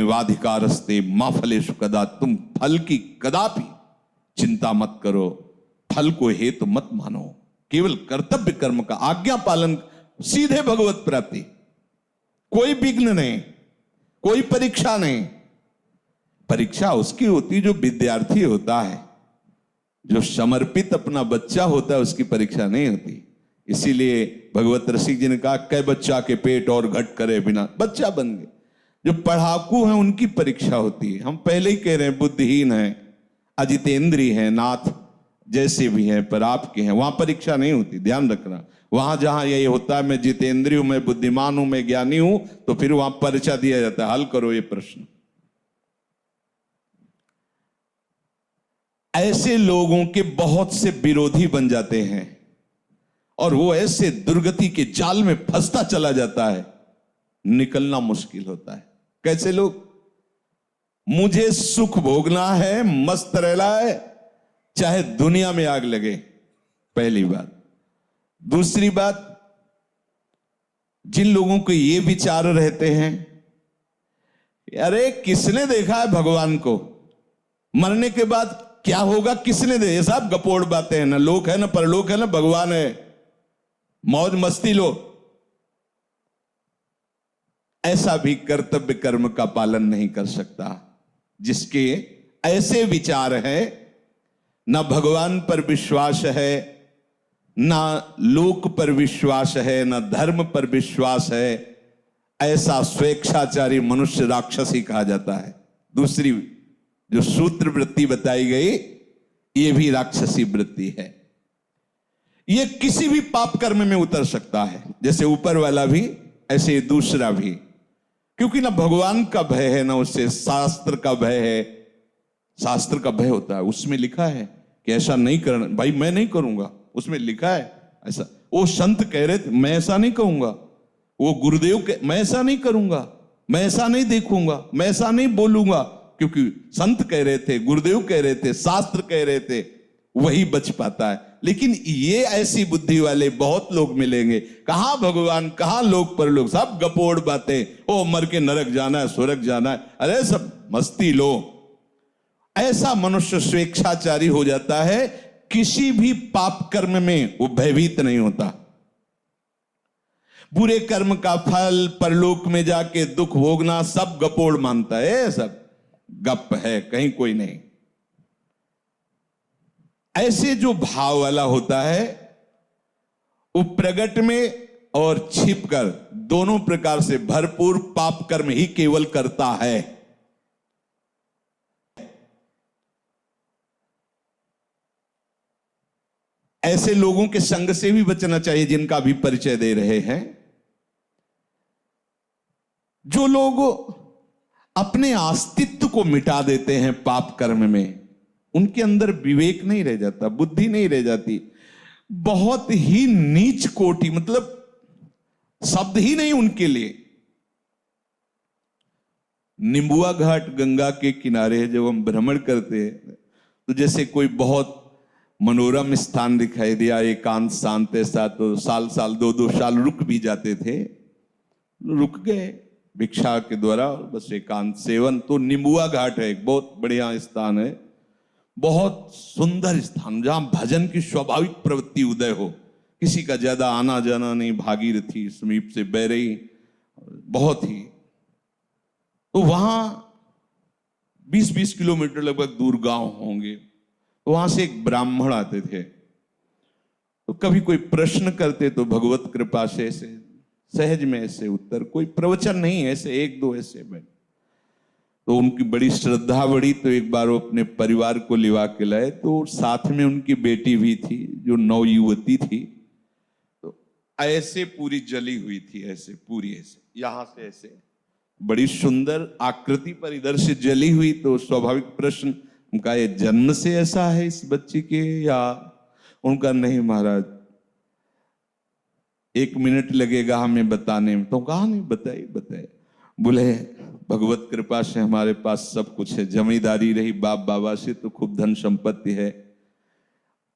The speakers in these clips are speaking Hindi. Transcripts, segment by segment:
वाधिकारस्ते मां फलेषु कदा, तुम फल की कदापि चिंता मत करो, फल को हेतु मत मानो, केवल कर्तव्य कर्म का आज्ञा पालन, सीधे भगवत प्राप्ति, कोई विघ्न नहीं, कोई परीक्षा नहीं। परीक्षा उसकी होती जो विद्यार्थी होता है, जो समर्पित अपना बच्चा होता है, उसकी परीक्षा नहीं होती। इसीलिए भगवत रसिक जी ने कहा, कै बच्चा के पेट और घट करे बिना, बच्चा बन गए। जो पढ़ाकू हैं उनकी परीक्षा होती है। हम पहले ही कह रहे हैं, बुद्धिहीन हैं, अजितेंद्रिय हैं, नाथ जैसे भी हैं, पर आपके हैं, वहां परीक्षा नहीं होती, ध्यान रखना। वहां जहां यही होता है मैं जितेंद्रिय हूं, मैं बुद्धिमान हूं, मैं ज्ञानी हूं, तो फिर वहां परीक्षा दिया जाता है, हल करो ये प्रश्न। ऐसे लोगों के बहुत से विरोधी बन जाते हैं और वो ऐसे दुर्गति के जाल में फंसता चला जाता है, निकलना मुश्किल होता है। कैसे लोग? मुझे सुख भोगना है, मस्त रहना है, चाहे दुनिया में आग लगे, पहली बात। दूसरी बात, जिन लोगों को ये विचार रहते हैं, अरे किसने देखा है भगवान को, मरने के बाद क्या होगा किसने दे, ये सब गपोड़ बातें हैं, ना लोक है ना परलोक है ना भगवान है, मौज मस्ती लो। ऐसा भी कर्तव्य कर्म का पालन नहीं कर सकता जिसके ऐसे विचार है, ना भगवान पर विश्वास है, ना लोक पर विश्वास है, ना धर्म पर विश्वास है। ऐसा स्वेच्छाचारी मनुष्य राक्षसी कहा जाता है। दूसरी जो सूत्र वृत्ति बताई गई, यह भी राक्षसी वृत्ति है। यह किसी भी पाप कर्म में उतर सकता है, जैसे ऊपर वाला भी ऐसे दूसरा भी, क्योंकि ना भगवान का भय है, ना उससे शास्त्र का भय है। शास्त्र का भय होता है, उसमें लिखा है कि ऐसा नहीं करना, भाई मैं नहीं करूंगा, उसमें लिखा है ऐसा। वो संत कह रहे थे, मैं ऐसा नहीं कहूंगा। वो गुरुदेव मैं ऐसा नहीं करूंगा, मैं ऐसा नहीं देखूंगा, मैं ऐसा नहीं बोलूंगा, क्योंकि संत कह रहे थे, गुरुदेव कह रहे थे, शास्त्र कह रहे थे, वही बच पाता है। लेकिन ये ऐसी बुद्धि वाले बहुत लोग मिलेंगे, कहां भगवान, कहां लोक परलोक, सब गपोड़ बातें, ओ मर के नरक जाना है, स्वर्ग जाना है, अरे सब मस्ती लो। ऐसा मनुष्य स्वेच्छाचारी हो जाता है, किसी भी पाप कर्म में वो भयभीत नहीं होता। बुरे कर्म का फल परलोक में जाके दुख भोगना सब गपोड़ मानता है, सब गप है, कहीं कोई नहीं। ऐसे जो भाव वाला होता है, वो प्रगट में और छिपकर दोनों प्रकार से भरपूर पाप कर्म ही केवल करता है। ऐसे लोगों के संग से भी बचना चाहिए, जिनका भी परिचय दे रहे हैं। जो लोग अपने अस्तित्व को मिटा देते हैं पाप कर्म में, उनके अंदर विवेक नहीं रह जाता, बुद्धि नहीं रह जाती। बहुत ही नीच कोटि, मतलब शब्द ही नहीं उनके लिए। निंबुआ घाट गंगा के किनारे जब हम भ्रमण करते हैं, तो जैसे कोई बहुत मनोरम स्थान दिखाई दिया, एकांत शांत ऐसा, तो साल साल 2-2 साल रुक भी जाते थे, रुक गए भिक्षा के द्वारा, बस एकांत सेवन। तो निंबुआ घाट है, एक बहुत बढ़िया स्थान है, बहुत सुंदर स्थान, जहां भजन की स्वाभाविक प्रवृत्ति उदय हो, किसी का ज्यादा आना जाना नहीं, भागीरथी समीप से बह रही, बहुत ही। तो वहां 20-20 किलोमीटर लगभग दूर गांव होंगे, तो वहां से एक ब्राह्मण आते थे, तो कभी कोई प्रश्न करते तो भगवत कृपा से ऐसे सहज में ऐसे उत्तर, कोई प्रवचन नहीं, ऐसे 1-2 ऐसे में। तो उनकी बड़ी श्रद्धा बढ़ी, तो एक बार वो अपने परिवार को लिवा के लाए, तो साथ में उनकी बेटी भी थी जो नवयुवती थी। तो ऐसे पूरी जली हुई थी, ऐसे पूरी, ऐसे यहां से ऐसे बड़ी सुंदर आकृति पर इधर से जली हुई। तो स्वाभाविक प्रश्न उनका, ये जन्म से ऐसा है इस बच्ची के, या? उनका नहीं महाराज, 1 मिनट लगेगा हमें बताने में। तो कहा नहीं, बताए। बोले भगवत कृपा से हमारे पास सब कुछ है, जमींदारी रही बाप बाबा से, तो खूब धन संपत्ति है।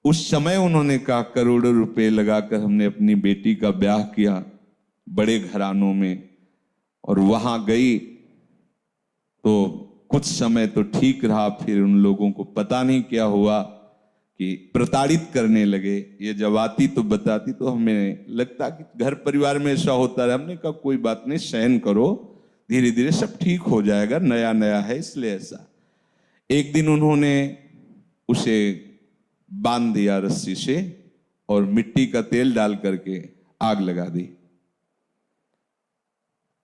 उस समय उन्होंने कहा करोड़ों रुपए लगाकर हमने अपनी बेटी का ब्याह किया बड़े घरानों में, और वहां गई तो कुछ समय तो ठीक रहा, फिर उन लोगों को पता नहीं क्या हुआ कि प्रताड़ित करने लगे। ये जब आती तो बताती तो हमें लगता कि घर परिवार में ऐसा होता है। हमने कहा कोई बात नहीं, सहन करो, धीरे धीरे सब ठीक हो जाएगा, नया नया है इसलिए ऐसा। एक दिन उन्होंने उसे बांध दिया रस्सी से और मिट्टी का तेल डाल करके आग लगा दी।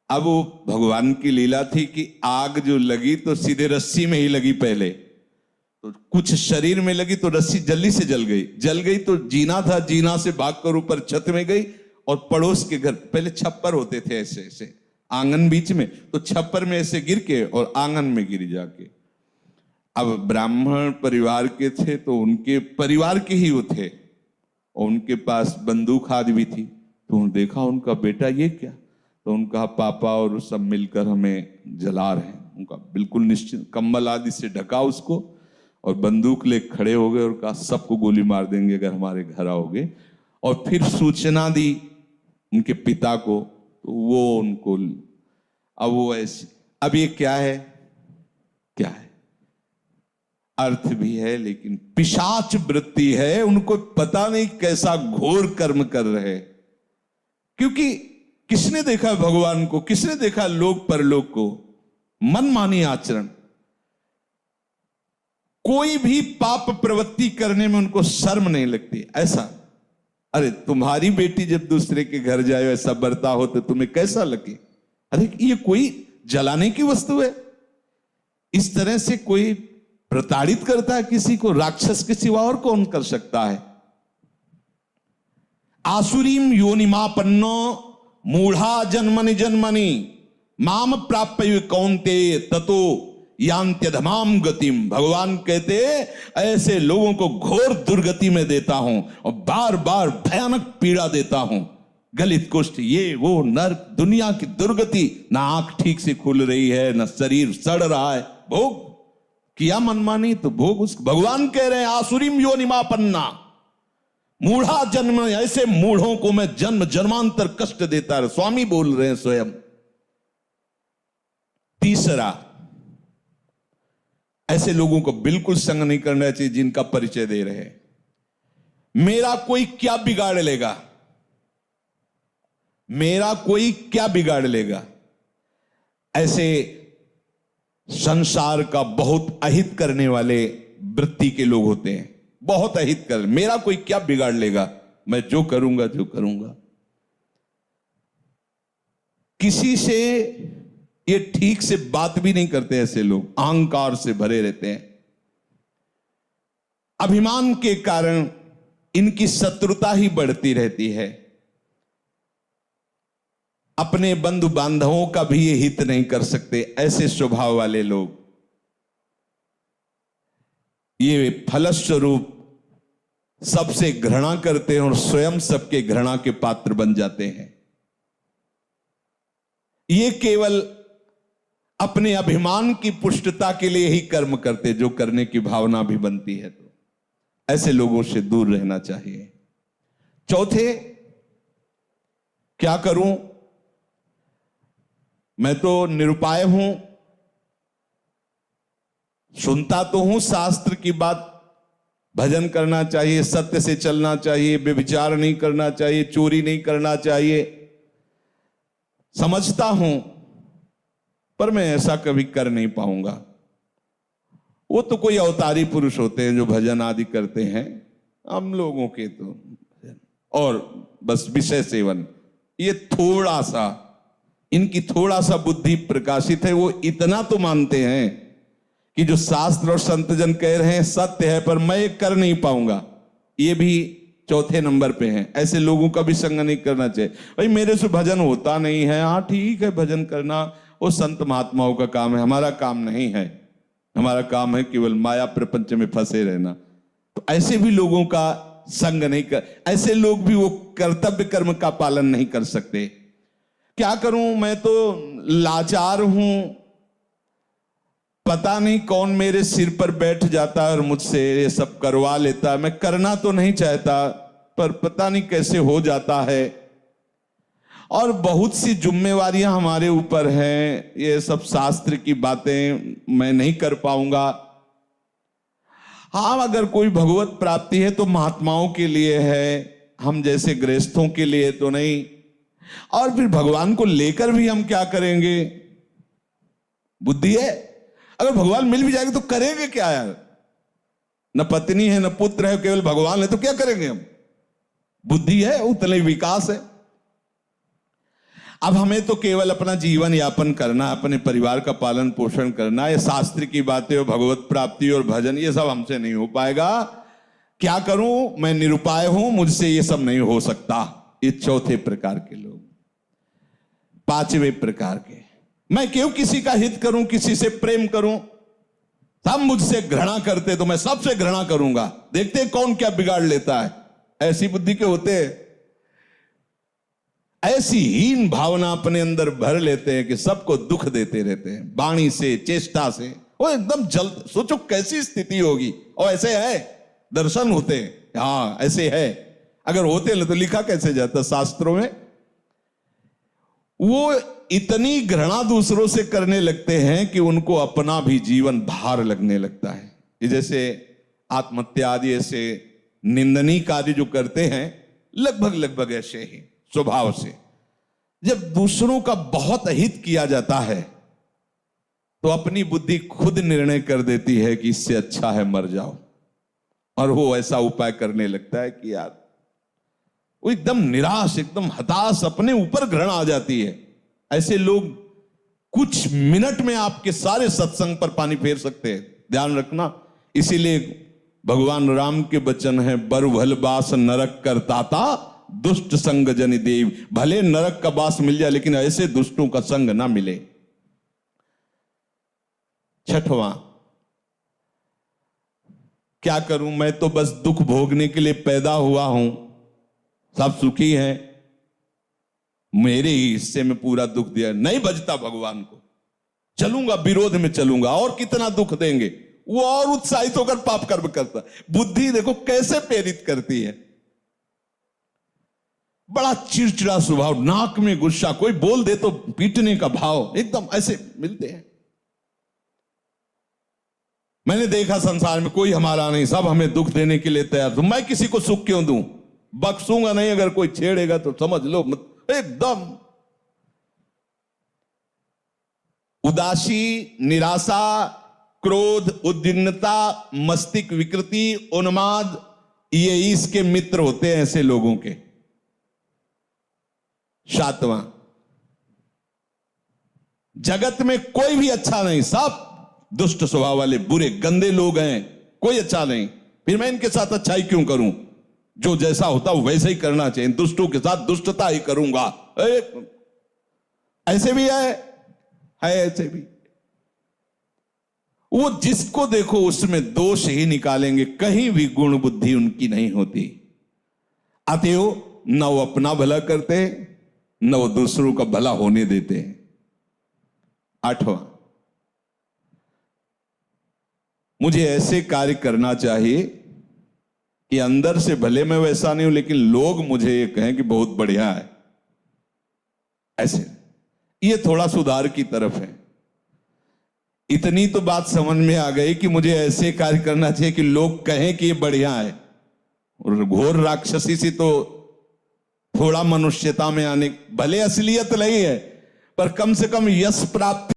अब वो भगवान की लीला थी कि आग जो लगी तो सीधे रस्सी में ही लगी पहले, तो कुछ शरीर में लगी तो रस्सी जल्दी से जल गई तो जीना था, जीना से भागकर ऊपर छत में गई और पड़ोस के घर, पहले छप्पर होते थे ऐसे ऐसे आंगन बीच में, तो छप्पर में ऐसे गिर के और आंगन में गिर जाके। अब ब्राह्मण परिवार के थे तो उनके परिवार के ही वो थे और उनके पास बंदूक आदि भी थी। तो उन्होंने देखा उनका बेटा ये क्या, तो उनका पापा और सब मिलकर हमें जला रहे हैं। उनका बिल्कुल निश्चित कंबल आदि से ढका उसको और बंदूक ले खड़े हो गए और कहा सबको गोली मार देंगे अगर हमारे घर आओगे। और फिर सूचना दी उनके पिता को, तो वो उनको, अब वो ऐसे, अब ये क्या है, क्या है, अर्थ भी है लेकिन पिशाच वृत्ति है, उनको पता नहीं कैसा घोर कर्म कर रहे। क्योंकि किसने देखा भगवान को, किसने देखा लोक परलोक को, मनमानी आचरण, कोई भी पाप प्रवृत्ति करने में उनको शर्म नहीं लगती। ऐसा, अरे तुम्हारी बेटी जब दूसरे के घर जाए ऐसा बर्ताव हो तो तुम्हें कैसा लगे, अरे ये कोई जलाने की वस्तु है। इस तरह से कोई प्रताड़ित करता है किसी को, राक्षस के सिवा और कौन कर सकता है। आसुरीम योनिमापन्नो मूढ़ा जन्मनि जन्मनि माम प्राप्य कौन्तेय ततो यांत्यधमाम गतिम। भगवान कहते ऐसे लोगों को घोर दुर्गति में देता हूं और बार बार भयानक पीड़ा देता हूं, गलित कुष्ठ, ये वो नर्क, दुनिया की दुर्गति, ना आंख ठीक से खुल रही है, ना शरीर सड़ रहा है, भोग किया मनमानी तो भोग उस। भगवान कह रहे हैं आसुरीम योनिमापन्ना मूढ़ा जन्म, ऐसे मूढ़ों को मैं जन्म जन्मांतर कष्ट देता है, स्वामी बोल रहे हैं स्वयं। तीसरा, ऐसे लोगों को बिल्कुल संग नहीं करना चाहिए जिनका परिचय दे रहे हैं। मेरा कोई क्या बिगाड़ लेगा, मेरा कोई क्या बिगाड़ लेगा, ऐसे संसार का बहुत अहित करने वाले वृत्ति के लोग होते हैं। बहुत अहित कर, मेरा कोई क्या बिगाड़ लेगा, मैं जो करूंगा जो करूंगा। किसी से ये ठीक से बात भी नहीं करते, ऐसे लोग अहंकार से भरे रहते हैं। अभिमान के कारण इनकी शत्रुता ही बढ़ती रहती है। अपने बंधु बांधवों का भी ये हित नहीं कर सकते, ऐसे स्वभाव वाले लोग। ये फलस्वरूप सबसे घृणा करते हैं और स्वयं सबके घृणा के पात्र बन जाते हैं। ये केवल अपने अभिमान की पुष्टता के लिए ही कर्म करते, जो करने की भावना भी बनती है तो ऐसे लोगों से दूर रहना चाहिए। चौथे, क्या करूं, मैं तो निरुपाय हूं, सुनता तो हूं शास्त्र की बात, भजन करना चाहिए, सत्य से चलना चाहिए, व्यभिचार नहीं करना चाहिए, चोरी नहीं करना चाहिए, समझता हूं, पर मैं ऐसा कभी कर नहीं पाऊंगा। वो तो कोई अवतारी पुरुष होते हैं जो भजन आदि करते हैं, हम लोगों के तो और बस विषय सेवन, ये थोड़ा सा, इनकी थोड़ा सा बुद्धि प्रकाशित है। वो इतना तो मानते हैं कि जो शास्त्र और संतजन कह रहे हैं सत्य है, पर मैं कर नहीं पाऊंगा, ये भी चौथे नंबर पे हैं। ऐसे लोगों का भी संग नहीं करना चाहिए। भाई मेरे से भजन होता नहीं है, हाँ ठीक है, भजन करना वो संत महात्माओं का काम है, हमारा काम नहीं है। हमारा काम है केवल माया प्रपंच में फंसे रहना। तो ऐसे भी लोगों का संग नहीं कर, ऐसे लोग भी वो कर्तव्य कर्म का पालन नहीं कर सकते। क्या करूं, मैं तो लाचार हूं, पता नहीं कौन मेरे सिर पर बैठ जाता है और मुझसे ये सब करवा लेता है। मैं करना तो नहीं चाहता, पर पता नहीं कैसे हो जाता है। और बहुत सी जिम्मेवारियां हमारे ऊपर हैं। ये सब शास्त्र की बातें मैं नहीं कर पाऊंगा। हाँ, अगर कोई भगवत प्राप्ति है तो महात्माओं के लिए है, हम जैसे गृहस्थों के लिए तो नहीं। और फिर भगवान को लेकर भी हम क्या करेंगे? बुद्धि है, अगर भगवान मिल भी जाएंगे तो करेंगे क्या यार? न पत्नी है न पुत्र है, केवल भगवान है, तो क्या करेंगे हम? बुद्धि है, उतने विकास है। अब हमें तो केवल अपना जीवन यापन करना, अपने परिवार का पालन पोषण करना। ये शास्त्र की बातें और भगवत प्राप्ति और भजन ये सब हमसे नहीं हो पाएगा। क्या करूं, मैं निरुपाय हूं, मुझसे ये सब नहीं हो सकता। ये चौथे प्रकार के लोग। पांचवें प्रकार के, मैं क्यों किसी का हित करूं, किसी से प्रेम करूं? सब मुझसे घृणा करते तो मैं सबसे घृणा करूंगा, देखते हैं कौन क्या बिगाड़ लेता है। ऐसी बुद्धि के होते हैं। ऐसी हीन भावना अपने अंदर भर लेते हैं कि सबको दुख देते रहते हैं, वाणी से, चेष्टा से। वो एकदम जल्द, सोचो कैसी स्थिति होगी। और ऐसे है, दर्शन होते हैं, हाँ ऐसे है। अगर होते तो लिखा कैसे जाता शास्त्रों में? वो इतनी घृणा दूसरों से करने लगते हैं कि उनको अपना भी जीवन भार लगने लगता है। ये जैसे आत्महत्या आदि ऐसे निंदनीय कार्य जो करते हैं, लगभग ऐसे ही स्वभाव से। जब दूसरों का बहुत हित किया जाता है तो अपनी बुद्धि खुद निर्णय कर देती है कि इससे अच्छा है मर जाओ। और वो ऐसा उपाय करने लगता है कि यार वो एकदम निराश, एकदम हताश, अपने ऊपर घृणा आ जाती है। ऐसे लोग कुछ मिनट में आपके सारे सत्संग पर पानी फेर सकते हैं, ध्यान रखना। इसीलिए भगवान राम के वचन है, बर भल बास नरक करताता, दुष्ट संग जनि देव। भले नरक का बास मिल जाए लेकिन ऐसे दुष्टों का संग ना मिले। छठवां, क्या करूं, मैं तो बस दुख भोगने के लिए पैदा हुआ हूं, सब सुखी हैं, मेरे ही हिस्से में पूरा दुख दिया, नहीं बचता भगवान को, चलूंगा विरोध में चलूंगा, और कितना दुख देंगे। वो और उत्साहित होकर पाप कर्म करता। बुद्धि देखो कैसे प्रेरित करती है। बड़ा चिड़चिड़ा स्वभाव, नाक में गुस्सा, कोई बोल दे तो पीटने का भाव, एकदम ऐसे मिलते हैं। मैंने देखा संसार में कोई हमारा नहीं, सब हमें दुख देने के लिए तैयार। तो मैं किसी को सुख क्यों दूं? बख्शूंगा नहीं, अगर कोई छेड़ेगा तो समझ लो एकदम उदासी, निराशा, क्रोध, उद्विग्नता, मस्तिष्क विकृति, उन्माद, ये इसके मित्र होते हैं ऐसे लोगों के। सातवां, जगत में कोई भी अच्छा नहीं, सब दुष्ट स्वभाव वाले, बुरे, गंदे लोग हैं, कोई अच्छा नहीं। फिर मैं इनके साथ अच्छाई क्यों करूं? जो जैसा होता वो वैसे ही करना चाहिए। दुष्टों के साथ दुष्टता ही करूंगा। ऐसे भी है ऐसे भी। वो जिसको देखो उसमें दोष ही निकालेंगे, कहीं भी गुण बुद्धि उनकी नहीं होती। अतएव न वो अपना भला करते, न वो दूसरों का भला होने देते। आठवां, मुझे ऐसे कार्य करना चाहिए कि अंदर से भले मैं वैसा नहीं हूं लेकिन लोग मुझे ये कहें कि बहुत बढ़िया है। ऐसे ये थोड़ा सुधार की तरफ है। इतनी तो बात समझ में आ गई कि मुझे ऐसे कार्य करना चाहिए कि लोग कहें कि ये बढ़िया है। और घोर राक्षसी से तो थोड़ा मनुष्यता में आने, भले असलियत नहीं है पर कम से कम यश प्राप्त